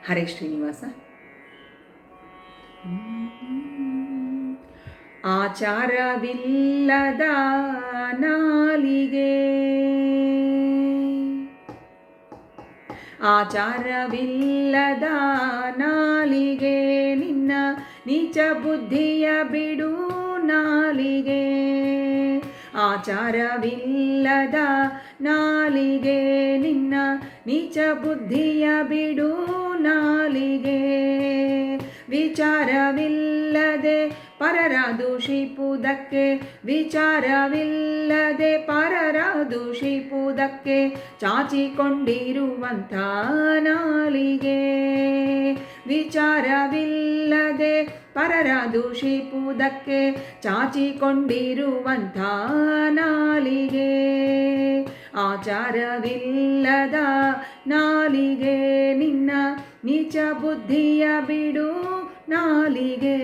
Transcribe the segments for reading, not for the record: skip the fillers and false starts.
ಹರೇ ಶ್ರೀನಿವಾಸ. ಆಚಾರವಿಲ್ಲದ ನಾಲಿಗೆ, ಆಚಾರವಿಲ್ಲದ ನಾಲಿಗೆ, ನಿನ್ನ ನೀಚ ಬುದ್ಧಿಯ ಬಿಡು ನಾಲಿಗೆ. ಆಚಾರವಿಲ್ಲದ ನಾಲಿಗೆ, ನಿನ್ನ ನೀಚ ಬುದ್ಧಿಯ ಬಿಡು ನಾಲಿಗೆ. ವಿಚಾರವಿಲ್ಲದೆ ಪರರ ದೂಷಿಪುವುದಕ್ಕೆ, ವಿಚಾರವಿಲ್ಲದೆ ಪರರ ದೂಷಿಪುವುದಕ್ಕೆ ಚಾಚಿಕೊಂಡಿರುವಂಥ ನಾಲಿಗೆ. ವಿಚಾರವಿಲ್ಲದೆ ಪರರ ದೂಷಿಪುವುದಕ್ಕೆ ಚಾಚಿಕೊಂಡಿರುವಂಥ ನಾಲಿಗೆ. ಆಚಾರವಿಲ್ಲದ ನಾಲಿಗೆ, ನಿನ್ನ ನೀಚ ಬುದ್ಧಿಯ ಬಿಡು ನಾಲಿಗೆ.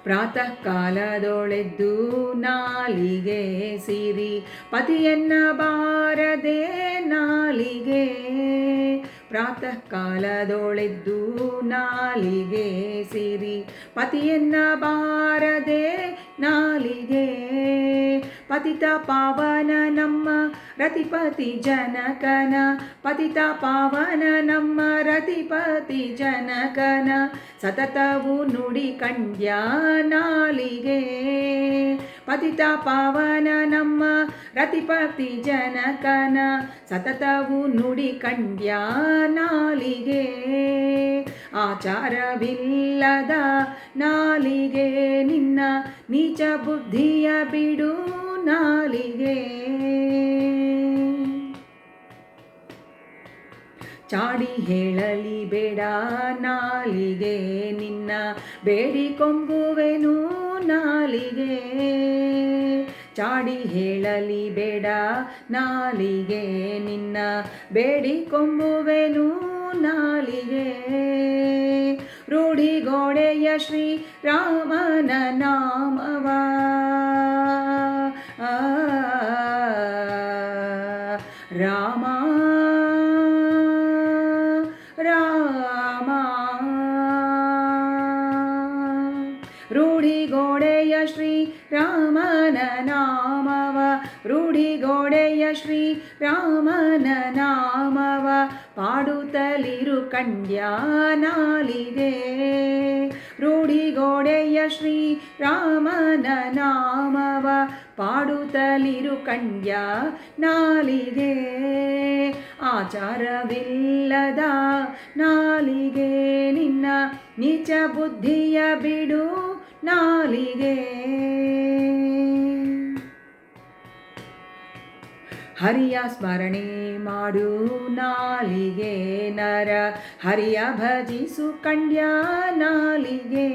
ಪ್ರಾತಃ ಕಾಲದೊಳೆದ್ದು ನಾಲಿಗೆ ಸಿರಿ ಪತಿಯನ್ನ ಬಾರದೆ ನಾಲಿಗೆ. ಪ್ರಾತಃ ಕಾಲದೊಳೆದ್ದು ನಾಲಿಗೆ ಸಿರಿ ಪತಿಯನ್ನ ಬಾರದೆ ನಾಲಿಗೆ. ಪತಿತ ಪಾವನ ನಮ್ಮ ರತಿಪತಿ ಜನಕನ, ಪತಿತ ಪಾವನ ನಮ್ಮ ರತಿಪತಿ ಜನಕನ ಸತತವು ನುಡಿ ಕಂಡ್ಯ ನಾಲಿಗೆ. ಪತಿತ ಪಾವನ ನಮ್ಮ ರತಿಪತಿ ಜನಕನ ಸತತವು ನುಡಿ ಕಂಡ್ಯ ನಾಲಿಗೆ. ಆಚಾರವಿಲ್ಲದ ನಾಲಿಗೆ, ನಿನ್ನ ನೀಚ ಬುದ್ಧಿಯ ಬಿಡು ನಾಲಿಗೆ. ಚಾಡಿ ಹೇಳಲಿ ಬೇಡ ನಾಲಿಗೆ, ನಿನ್ನ ಬೇಡಿಕೊಂಬುವೆನು ನಾಲಿಗೆ. ಚಾಡಿ ಹೇಳಲಿ ಬೇಡ ನಾಲಿಗೆ, ನಿನ್ನ ಬೇಡಿಕೊಂಬುವೆನು ನಾಲಿಗೆ. ರೂಢಿಗೋಡೆಯ ಶ್ರೀ ರಾಮನ ನಾಮವ, ರಾಮ ರಾಮ. ರೂಢಿಗೋಡೆಯ ಶ್ರೀ ರಾಮನ ನಾಮವ, ರೂಢಿಗೋಡೆಯ ಶ್ರೀ ರಾಮನ ನಾಮವ ಪಾಡುತ್ತಲಿರು ಕಂಡ್ಯ ನಾಲಿಗೆ. ರೂಢಿಗೋಡೆಯ ಶ್ರೀ ರಾಮನ ನಾಮವ ಪಾಡುತ್ತಲಿರು ಕಂಡ್ಯ ನಾಲಿಗೆ. ಆಚಾರವಿಲ್ಲದ ನಾಲಿಗೆ, ನಿನ್ನ ನೀಚ ಬುದ್ಧಿಯ ಬಿಡು ನಾಲಿಗೆ. ಹರಿಯ ಸ್ಮರಣೆ ಮಾಡು ನಾಲಿಗೆ, ನರ ಹರಿಯ ಭಜಿಸು ಕಂಡ್ಯ ನಾಲಿಗೆ.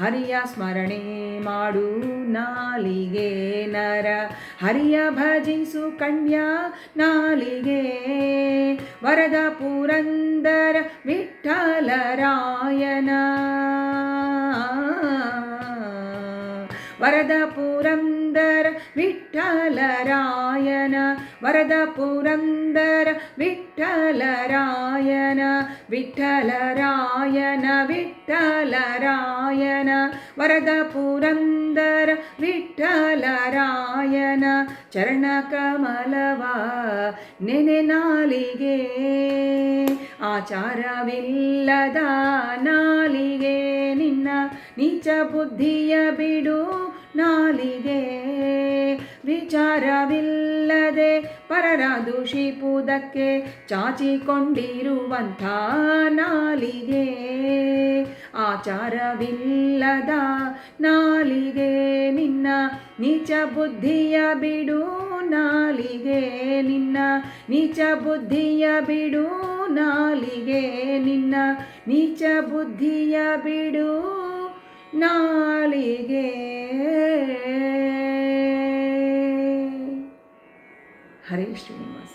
ಹರಿಯ ಸ್ಮರಣೆ ಮಾಡು ನಾಲಿಗೆ, ನರ ಹರಿಯ ಭಜಿಸು ಕಂಡ್ಯ ನಾಲಿಗೆ. ವರದ ಪುರಂದರ ವಿಠ್ಠಲರಾಯನ, ವರದ ಪುರಂದರ ವಿಠ್ಠಲರಾಯನ, ವರದ ಪುರಂದರ ವಿಠ್ಠಲರಾಯನ, ವಿಠ್ಠಲರಾಯನ ವಿಠ್ಠಲರಾಯನ, ವರದ ಪುರಂದರ ವಿಠ್ಠಲರಾಯನ ಚರಣ ಕಮಲವ ನೆನೆ ನಾಲಿಗೆ. ಆಚಾರವಿಲ್ಲದ ನಾಲಿಗೆ, ನಿನ್ನ ನೀಚ ಬುದ್ಧಿಯ ಬಿಡು ನಾಲಿಗೆ. ವಿಚಾರವಿಲ್ಲದೆ ಪರರ ದೂಷಿಪುವುದಕ್ಕೆ ಚಾಚಿಕೊಂಡಿರುವಂಥ ನಾಲಿಗೆ. ಆಚಾರವಿಲ್ಲದ ನಾಲಿಗೆ, ನಿನ್ನ ನೀಚ ಬುದ್ಧಿಯ ಬಿಡು ನಾಲಿಗೆ. ನಿನ್ನ ನೀಚ ಬುದ್ಧಿಯ ಬಿಡು ನಾಲಿಗೆ, ನಿನ್ನ ನೀಚ ಬುದ್ಧಿಯ ಬಿಡು ನಾಲಿಗೆ. ಹರೇ ಶ್ರೀನಿವಾಸ.